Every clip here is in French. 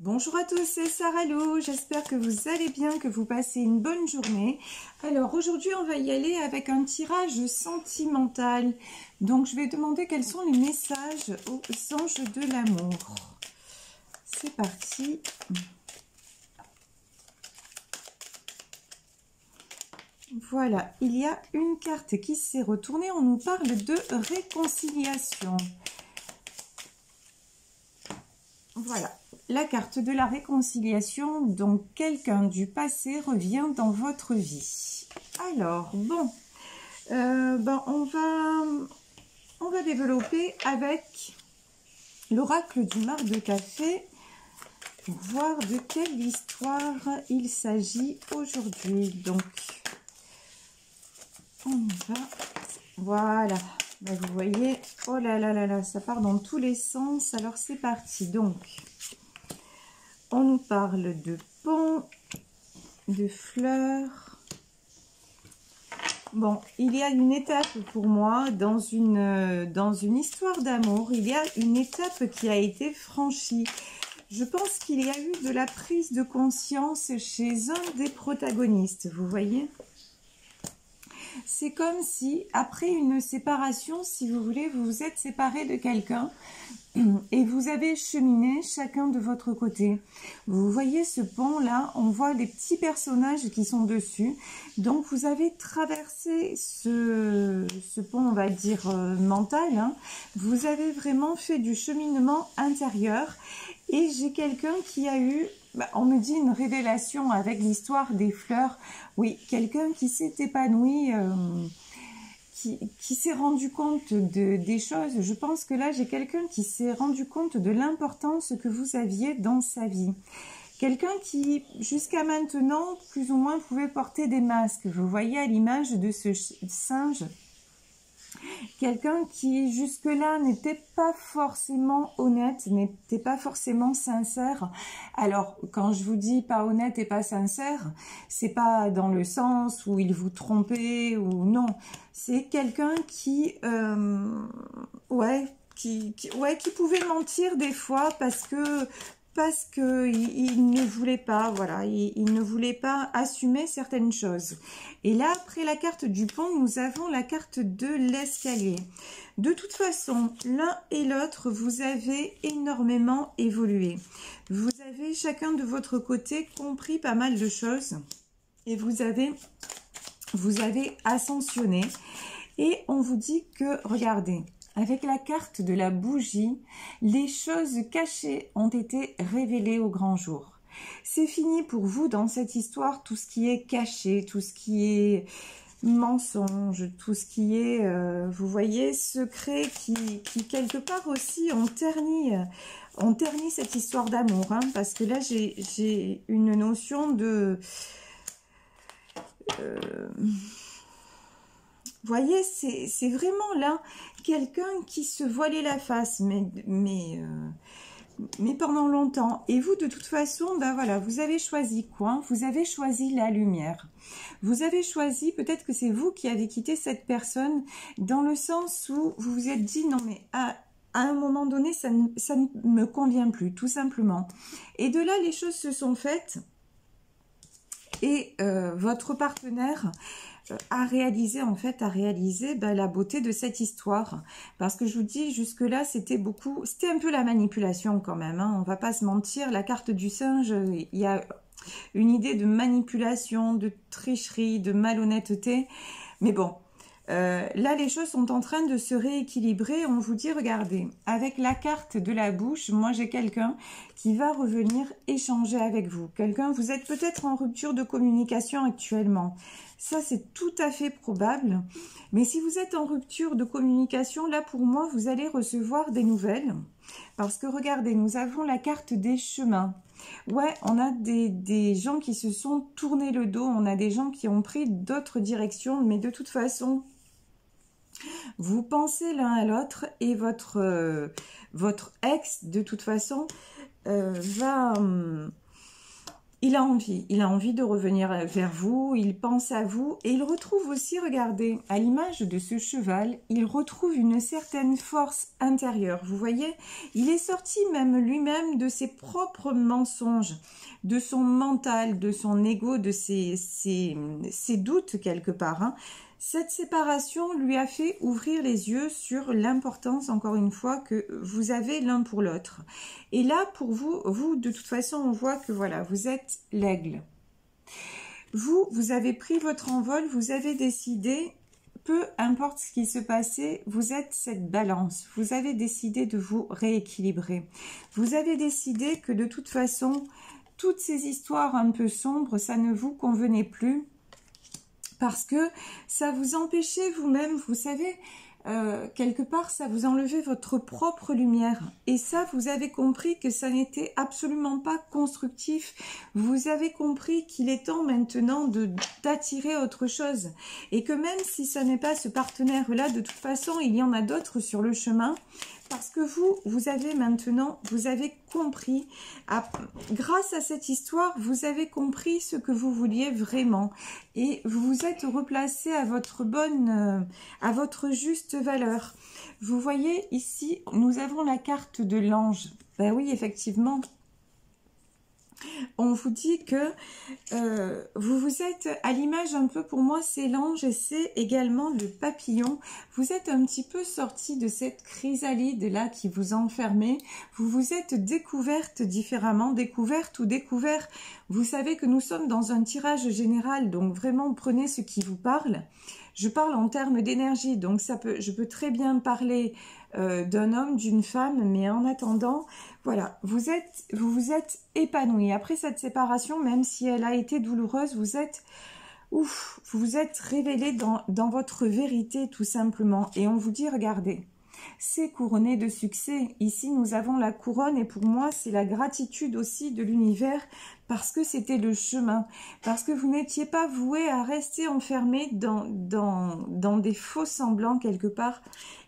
Bonjour à tous, c'est Sarah Lou, j'espère que vous allez bien, que vous passez une bonne journée. Alors aujourd'hui on va y aller avec un tirage sentimental. Donc je vais demander quels sont les messages aux anges de l'amour. C'est parti. Voilà, il y a une carte qui s'est retournée, on nous parle de réconciliation. Voilà, la carte de la réconciliation, donc quelqu'un du passé revient dans votre vie. Alors, bon, on va développer avec l'oracle du mar de café pour voir de quelle histoire il s'agit aujourd'hui. Donc, on y va. Voilà. Ben, vous voyez, oh là là là là, ça part dans tous les sens. Alors c'est parti. Donc, on nous parle de pont, de fleurs. Bon, il y a une étape pour moi dans une histoire d'amour. Il y a une étape qui a été franchie. Je pense qu'il y a eu de la prise de conscience chez un des protagonistes. Vous voyez ? C'est comme si, après une séparation, si vous voulez, vous vous êtes séparés de quelqu'un et vous avez cheminé chacun de votre côté. Vous voyez ce pont-là, on voit les petits personnages qui sont dessus. Donc, vous avez traversé ce pont, on va dire, mental. Hein. Vous avez vraiment fait du cheminement intérieur. Et j'ai quelqu'un qui a eu... on me dit une révélation avec l'histoire des fleurs. Oui, quelqu'un qui s'est épanoui, qui s'est rendu compte des choses. Je pense que là, j'ai quelqu'un qui s'est rendu compte de l'importance que vous aviez dans sa vie. Quelqu'un qui, jusqu'à maintenant, plus ou moins, pouvait porter des masques. Vous voyez à l'image de ce singe. Quelqu'un qui jusque-là n'était pas forcément honnête, n'était pas forcément sincère. Alors, quand je vous dis pas honnête et pas sincère, c'est pas dans le sens où il vous trompait ou non. C'est quelqu'un qui pouvait mentir des fois parce que il ne voulait pas, voilà, il ne voulait pas assumer certaines choses. Et là, après la carte du pont, nous avons la carte de l'escalier. De toute façon, l'un et l'autre, vous avez énormément évolué. Vous avez chacun de votre côté compris pas mal de choses et vous avez ascensionné. Et on vous dit que, regardez, avec la carte de la bougie, les choses cachées ont été révélées au grand jour. C'est fini pour vous dans cette histoire, tout ce qui est caché, tout ce qui est mensonge, tout ce qui est, vous voyez, secret qui quelque part aussi ont terni cette histoire d'amour. Hein, parce que là, j'ai une notion de... vous voyez, c'est vraiment là quelqu'un qui se voilait la face, mais pendant longtemps. Et vous, de toute façon, ben voilà, vous avez choisi quoi? Vous avez choisi la lumière. Vous avez choisi, peut-être que c'est vous qui avez quitté cette personne, dans le sens où vous vous êtes dit, non mais à un moment donné, ça ne me convient plus, tout simplement. Et de là, les choses se sont faites. Et votre partenaire a réalisé la beauté de cette histoire. Parce que je vous dis, jusque-là, c'était un peu la manipulation quand même. Hein, on va pas se mentir, la carte du singe, il y a une idée de manipulation, de tricherie, de malhonnêteté. Mais bon, là, les choses sont en train de se rééquilibrer. On vous dit, regardez, avec la carte de la bouche, moi, j'ai quelqu'un qui va revenir échanger avec vous. Vous êtes peut-être en rupture de communication actuellement. Ça, c'est tout à fait probable. Mais si vous êtes en rupture de communication, là, pour moi, vous allez recevoir des nouvelles. Parce que, regardez, nous avons la carte des chemins. Ouais, on a des gens qui se sont tournés le dos. On a des gens qui ont pris d'autres directions. Mais de toute façon, vous pensez l'un à l'autre. Et votre ex, de toute façon, va il a envie de revenir vers vous, il pense à vous et il retrouve aussi, regardez, à l'image de ce cheval, il retrouve une certaine force intérieure. Vous voyez, il est sorti même lui-même de ses propres mensonges, de son mental, de son ego, de ses doutes quelque part, hein. Cette séparation lui a fait ouvrir les yeux sur l'importance, encore une fois, que vous avez l'un pour l'autre. Et là, pour vous, de toute façon, on voit que voilà, vous êtes l'aigle. Vous avez pris votre envol, vous avez décidé, peu importe ce qui se passait, vous êtes cette balance. Vous avez décidé de vous rééquilibrer. Vous avez décidé que de toute façon, toutes ces histoires un peu sombres, ça ne vous convenait plus. Parce que ça vous empêchait vous-même, vous savez, quelque part, ça vous enlevait votre propre lumière. Et ça, vous avez compris que ça n'était absolument pas constructif. Vous avez compris qu'il est temps maintenant d'attirer autre chose. Et que même si ce n'est pas ce partenaire-là, de toute façon, il y en a d'autres sur le chemin. Parce que vous avez maintenant, vous avez compris, grâce à cette histoire, vous avez compris ce que vous vouliez vraiment. Et vous vous êtes replacé à votre juste valeur. Vous voyez ici, nous avons la carte de l'ange. Ben oui, effectivement. On vous dit que vous êtes à l'image un peu, pour moi c'est l'ange et c'est également le papillon. Vous êtes un petit peu sorti de cette chrysalide là qui vous enfermait. Vous vous êtes découverte différemment, découverte ou découvert. Vous savez que nous sommes dans un tirage général, donc vraiment prenez ce qui vous parle. Je parle en termes d'énergie, donc je peux très bien parler d'un homme, d'une femme, mais en attendant, voilà, vous vous êtes épanoui. Après cette séparation, même si elle a été douloureuse, vous vous êtes révélé dans votre vérité tout simplement. Et on vous dit, regardez, c'est couronné de succès. Ici, nous avons la couronne et pour moi, c'est la gratitude aussi de l'univers parce que c'était le chemin, parce que vous n'étiez pas voué à rester enfermé dans des faux semblants quelque part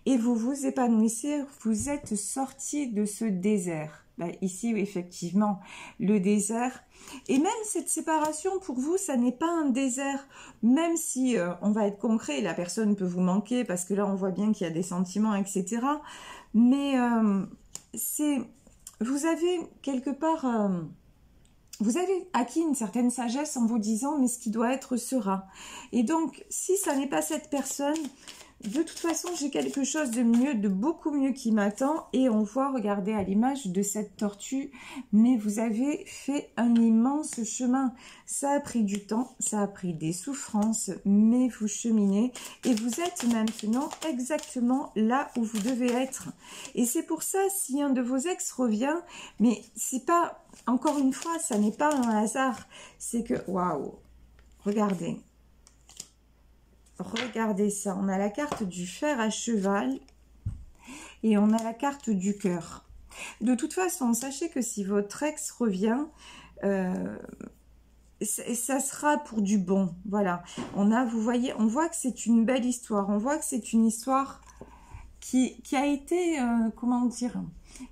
et vous vous épanouissez, vous êtes sorti de ce désert. Ben, ici, effectivement, le désert. Et même cette séparation, pour vous, ça n'est pas un désert. Même si, on va être concret, la personne peut vous manquer, parce que là, on voit bien qu'il y a des sentiments, etc. Mais vous avez quelque part... vous avez acquis une certaine sagesse en vous disant, mais ce qui doit être sera. Et donc, si ça n'est pas cette personne... De toute façon, j'ai quelque chose de mieux, de beaucoup mieux qui m'attend. Et on voit, regardez à l'image de cette tortue, mais vous avez fait un immense chemin. Ça a pris du temps, ça a pris des souffrances, mais vous cheminez. Et vous êtes maintenant exactement là où vous devez être. Et c'est pour ça, si un de vos ex revient, mais c'est pas, encore une fois, ça n'est pas un hasard. C'est que, waouh, regardez. Regardez ça, on a la carte du fer à cheval et on a la carte du cœur. De toute façon, sachez que si votre ex revient, ça sera pour du bon. Voilà, vous voyez, on voit que c'est une belle histoire. On voit que c'est une histoire qui a été, comment dire,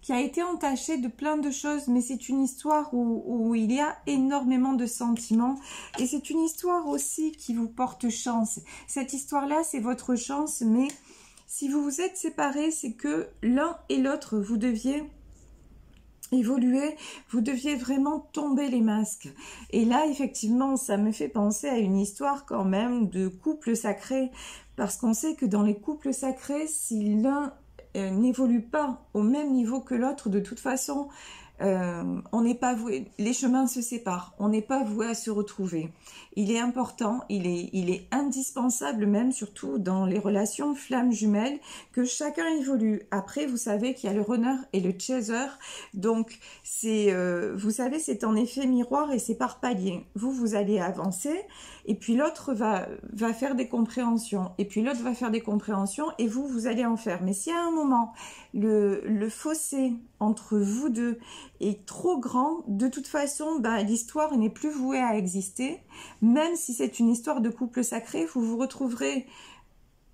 qui a été entachée de plein de choses, mais c'est une histoire où il y a énormément de sentiments, et c'est une histoire aussi qui vous porte chance. Cette histoire-là, c'est votre chance, mais si vous vous êtes séparés, c'est que l'un et l'autre, vous deviez évoluer, vous deviez vraiment tomber les masques. Et là, effectivement, ça me fait penser à une histoire quand même de couple sacré, parce qu'on sait que dans les couples sacrés, si l'un n'évolue pas au même niveau que l'autre, de toute façon, on n'est pas voué, les chemins se séparent, on n'est pas voué à se retrouver. Il est important, il est indispensable même, surtout dans les relations flammes jumelles, que chacun évolue. Après, vous savez qu'il y a le runner et le chaser, donc vous savez, c'est en effet miroir et c'est par palier. Vous allez avancer, et puis l'autre va faire des compréhensions, et puis l'autre va faire des compréhensions, et vous allez en faire. Mais si à un moment, le fossé entre vous deux est trop grand, de toute façon, l'histoire n'est plus vouée à exister. Même si c'est une histoire de couple sacré, vous vous retrouverez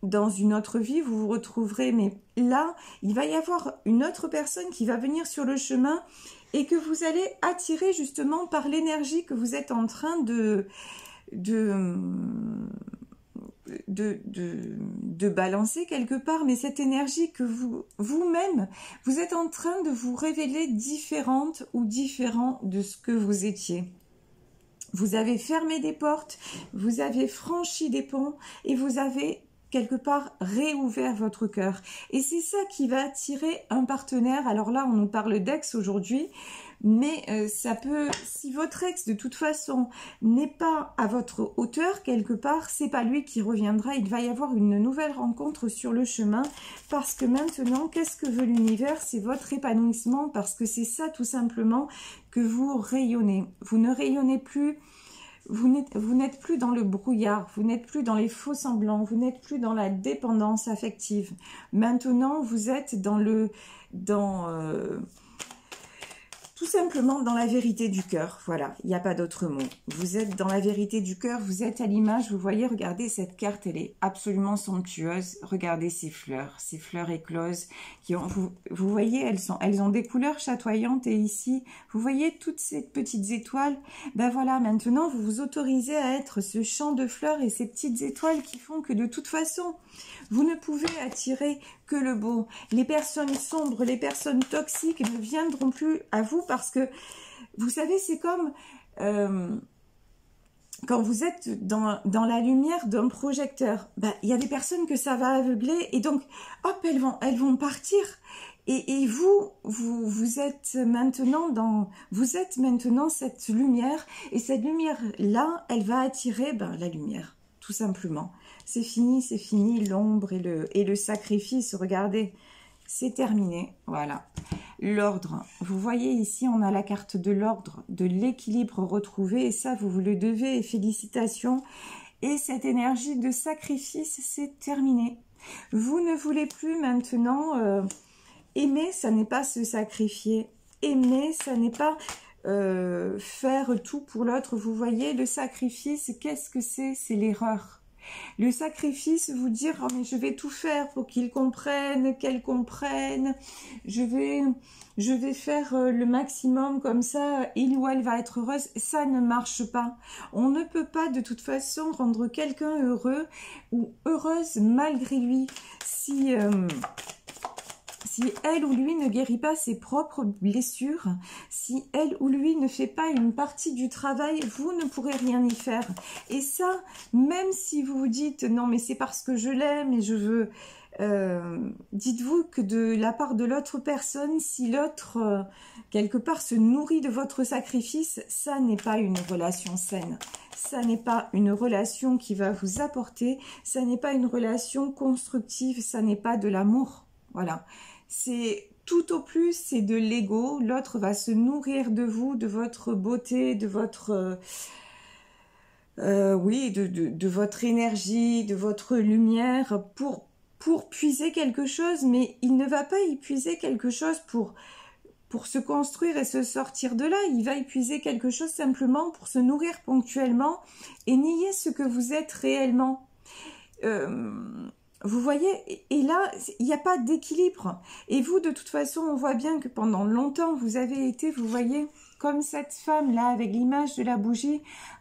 dans une autre vie, vous vous retrouverez, mais là, il va y avoir une autre personne qui va venir sur le chemin et que vous allez attirer justement par l'énergie que vous êtes en train de balancer quelque part, mais cette énergie que vous-même, vous êtes en train de vous révéler différente ou différent de ce que vous étiez. Vous avez fermé des portes, vous avez franchi des ponts et vous avez quelque part réouvert votre cœur. Et c'est ça qui va attirer un partenaire. Alors là, on nous parle d'ex aujourd'hui, mais ça peut, si votre ex de toute façon n'est pas à votre hauteur quelque part, c'est pas lui qui reviendra. Il va y avoir une nouvelle rencontre sur le chemin, parce que maintenant, qu'est-ce que veut l'univers? C'est votre épanouissement, parce que c'est ça tout simplement que vous rayonnez. Vous ne rayonnez plus. Vous n'êtes plus dans le brouillard, vous n'êtes plus dans les faux semblants, vous n'êtes plus dans la dépendance affective. Maintenant, vous êtes tout simplement dans la vérité du cœur. Voilà, il n'y a pas d'autre mot. Vous êtes dans la vérité du cœur, vous êtes à l'image. Vous voyez, regardez, cette carte, elle est absolument somptueuse. Regardez ces fleurs écloses. Vous voyez, elles ont des couleurs chatoyantes. Et ici, vous voyez toutes ces petites étoiles. Ben voilà, maintenant, vous vous autorisez à être ce champ de fleurs et ces petites étoiles qui font que de toute façon, vous ne pouvez attirer que le beau. Les personnes sombres, les personnes toxiques ne viendront plus à vous, parce que, vous savez, c'est comme quand vous êtes dans la lumière d'un projecteur. Ben, il y a des personnes que ça va aveugler et donc, hop, elles vont partir. Et vous êtes maintenant cette lumière, et cette lumière-là, elle va attirer la lumière, tout simplement. C'est fini, l'ombre et le sacrifice, regardez, c'est terminé, voilà. L'ordre, vous voyez ici, on a la carte de l'ordre, de l'équilibre retrouvé, et ça, vous le devez, et félicitations. Et cette énergie de sacrifice, c'est terminé. Vous ne voulez plus maintenant aimer, ça n'est pas se sacrifier. Aimer, ça n'est pas faire tout pour l'autre. Vous voyez, le sacrifice, qu'est-ce que c'est? C'est l'erreur. Le sacrifice, vous dire, oh, mais je vais tout faire pour qu'ils comprennent, qu'elles comprennent, je vais faire le maximum, comme ça, il ou elle va être heureuse. Ça ne marche pas. On ne peut pas de toute façon rendre quelqu'un heureux ou heureuse malgré lui. Si elle ou lui ne guérit pas ses propres blessures, si elle ou lui ne fait pas une partie du travail, vous ne pourrez rien y faire. Et ça, même si vous vous dites, non mais c'est parce que je l'aime et je veux... dites-vous que de la part de l'autre personne, si l'autre, quelque part, se nourrit de votre sacrifice, ça n'est pas une relation saine. Ça n'est pas une relation qui va vous apporter, ça n'est pas une relation constructive, ça n'est pas de l'amour. Voilà. C'est tout au plus, c'est de l'ego. L'autre va se nourrir de vous, de votre beauté, de votre... oui, de votre énergie, de votre lumière pour puiser quelque chose, mais il ne va pas y puiser quelque chose pour se construire et se sortir de là. Il va y puiser quelque chose simplement pour se nourrir ponctuellement et nier ce que vous êtes réellement. Vous voyez, et là, il n'y a pas d'équilibre. Et vous, de toute façon, on voit bien que pendant longtemps, vous avez été, vous voyez, comme cette femme-là, avec l'image de la bougie,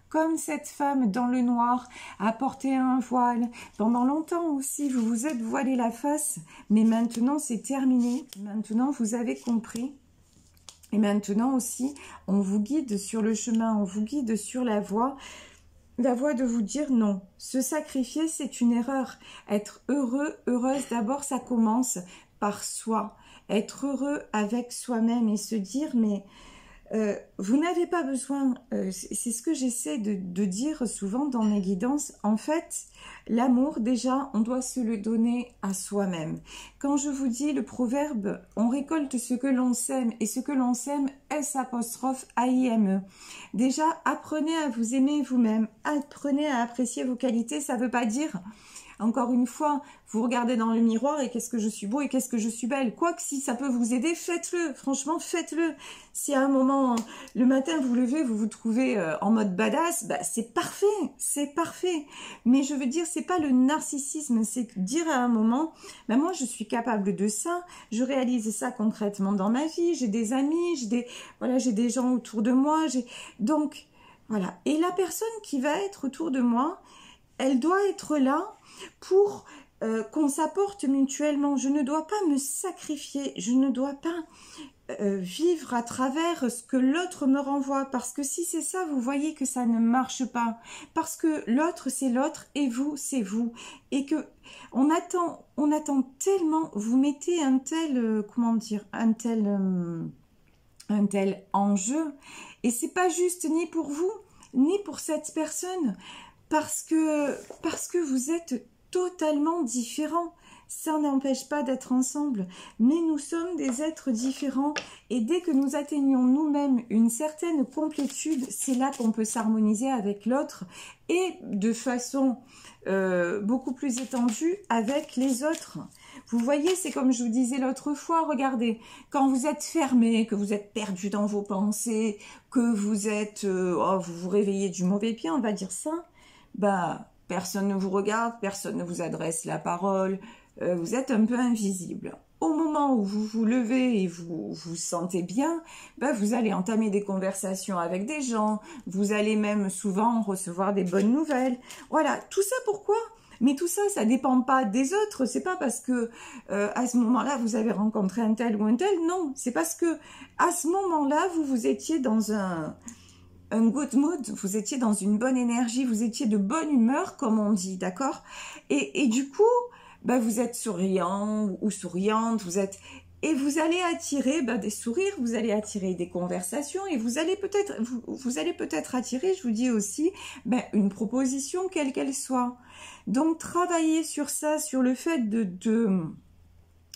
comme cette femme dans le noir, à porter un voile. Pendant longtemps aussi, vous vous êtes voilé la face, mais maintenant, c'est terminé. Maintenant, vous avez compris. Et maintenant aussi, on vous guide sur le chemin, on vous guide sur la voie. La voie de vous dire non, se sacrifier c'est une erreur. Être heureux, heureuse, d'abord ça commence par soi. Être heureux avec soi-même et se dire mais vous n'avez pas besoin, c'est ce que j'essaie de dire souvent dans mes guidances, en fait l'amour déjà on doit se le donner à soi-même. Quand je vous dis le proverbe on récolte ce que l'on sème et ce que l'on sème S''AIME. Déjà apprenez à vous aimer vous-même, apprenez à apprécier vos qualités, ça ne veut pas dire Encore une fois, vous regardez dans le miroir et qu'est-ce que je suis beau et qu'est-ce que je suis belle. Quoique si ça peut vous aider, faites-le. Franchement, faites-le. Si à un moment, le matin, vous levez, vous vous trouvez en mode badass, bah, c'est parfait. C'est parfait. Mais je veux dire, c'est pas le narcissisme. C'est dire à un moment, bah, moi, je suis capable de ça. Je réalise ça concrètement dans ma vie. J'ai des amis, j'ai des gens autour de moi. Donc, voilà. Et la personne qui va être autour de moi, elle doit être là pour qu'on s'apporte mutuellement. Je ne dois pas me sacrifier, je ne dois pas vivre à travers ce que l'autre me renvoie. Parce que si c'est ça, vous voyez que ça ne marche pas. Parce que l'autre, c'est l'autre et vous, c'est vous. Et que on attend tellement, vous mettez un tel, comment dire, un tel enjeu. Et c'est pas juste ni pour vous, ni pour cette personne. Parce que vous êtes totalement différents. Ça n'empêche pas d'être ensemble. Mais nous sommes des êtres différents. Et dès que nous atteignons nous-mêmes une certaine complétude, c'est là qu'on peut s'harmoniser avec l'autre. Et de façon beaucoup plus étendue avec les autres. Vous voyez, c'est comme je vous disais l'autre fois, regardez, quand vous êtes fermé, que vous êtes perdu dans vos pensées, que vous êtes, vous vous réveillez du mauvais pied, on va dire ça, bah, personne ne vous regarde, personne ne vous adresse la parole, vous êtes un peu invisible. Au moment où vous vous levez et vous vous sentez bien, bah, vous allez entamer des conversations avec des gens, vous allez même souvent recevoir des bonnes nouvelles. Voilà, tout ça pourquoi ? Mais tout ça, ça dépend pas des autres. C'est pas parce que à ce moment-là vous avez rencontré un tel ou un tel. Non, c'est parce que à ce moment-là vous étiez dans un good mood, vous étiez dans une bonne énergie, vous étiez de bonne humeur, comme on dit, d'accord ? Et du coup, bah, vous êtes souriant ou souriante, et vous allez attirer des sourires, vous allez attirer des conversations, et vous allez peut-être attirer, je vous dis aussi, une proposition quelle qu'elle soit. Donc travaillez sur ça, sur le fait de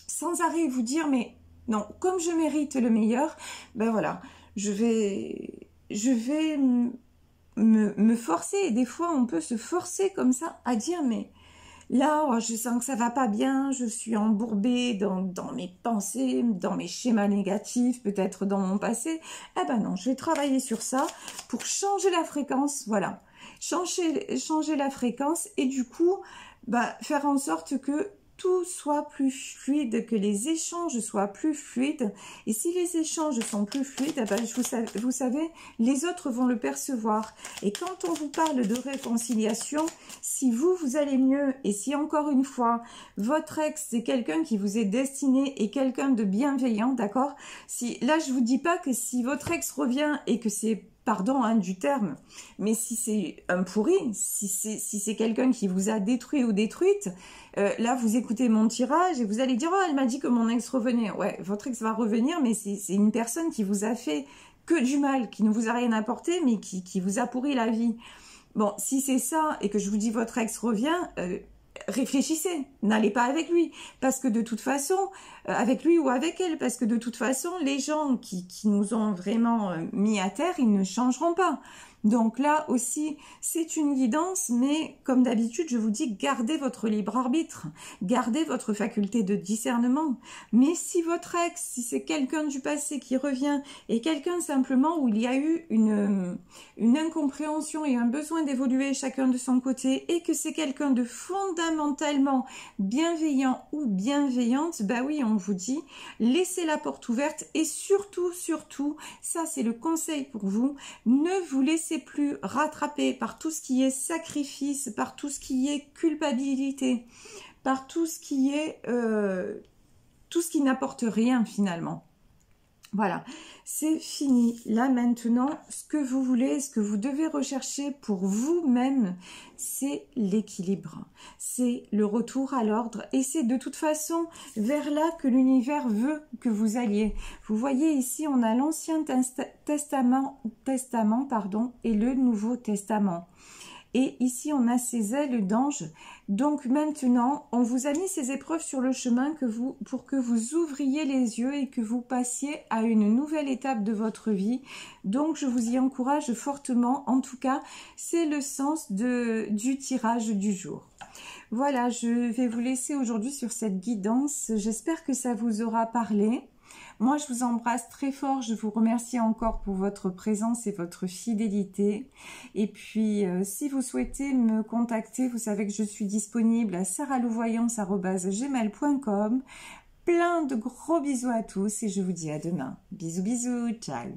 sans arrêt vous dire, mais non, comme je mérite le meilleur, voilà, je vais me forcer, et des fois on peut se forcer comme ça à dire, mais là, je sens que ça va pas bien, je suis embourbée dans mes pensées, dans mes schémas négatifs, peut-être dans mon passé. Eh ben non, je vais travailler sur ça pour changer la fréquence, voilà. Changer la fréquence et du coup, faire en sorte que tout soit plus fluide, que les échanges soient plus fluides. Et si les échanges sont plus fluides, vous savez, les autres vont le percevoir. Et quand on vous parle de réconciliation, si vous allez mieux, et si encore une fois, votre ex, c'est quelqu'un qui vous est destiné et quelqu'un de bienveillant, d'accord ? Là, je vous dis pas que si votre ex revient et que c'est, pardon du terme, mais si c'est un pourri, si c'est quelqu'un qui vous a détruit ou détruite, là vous écoutez mon tirage et vous allez dire, oh elle m'a dit que mon ex revenait. Ouais, votre ex va revenir, mais c'est une personne qui vous a fait que du mal, qui ne vous a rien apporté, mais qui vous a pourri la vie. Bon, si c'est ça et que je vous dis votre ex revient, réfléchissez, n'allez pas avec lui, parce que de toute façon, avec lui ou avec elle, parce que de toute façon, les gens qui nous ont vraiment mis à terre, ils ne changeront pas. Donc là aussi, c'est une guidance, mais comme d'habitude, je vous dis, gardez votre libre arbitre, gardez votre faculté de discernement. Mais si votre ex, si c'est quelqu'un du passé qui revient, et quelqu'un simplement où il y a eu une incompréhension et un besoin d'évoluer chacun de son côté, et que c'est quelqu'un de fondamentalement bienveillant ou bienveillante, oui, on vous dit, laissez la porte ouverte, et surtout, ça c'est le conseil pour vous, ne vous laissez plus rattraper par tout ce qui est sacrifice, par tout ce qui est culpabilité, par tout ce qui est tout ce qui n'apporte rien finalement. Voilà, c'est fini. Là maintenant, ce que vous voulez, ce que vous devez rechercher pour vous-même, c'est l'équilibre, c'est le retour à l'ordre, et c'est de toute façon vers là que l'univers veut que vous alliez. Vous voyez ici, on a l'Ancien Testament et le Nouveau Testament. Et ici, on a ces ailes d'ange. Donc maintenant, on vous a mis ces épreuves sur le chemin pour que vous ouvriez les yeux et que vous passiez à une nouvelle étape de votre vie. Donc, je vous y encourage fortement. En tout cas, c'est le sens du tirage du jour. Voilà, je vais vous laisser aujourd'hui sur cette guidance. J'espère que ça vous aura parlé. Moi, je vous embrasse très fort. Je vous remercie encore pour votre présence et votre fidélité. Et puis, si vous souhaitez me contacter, vous savez que je suis disponible à saralouvoyance@gmail.com. Plein de gros bisous à tous et je vous dis à demain. Bisous, bisous, ciao.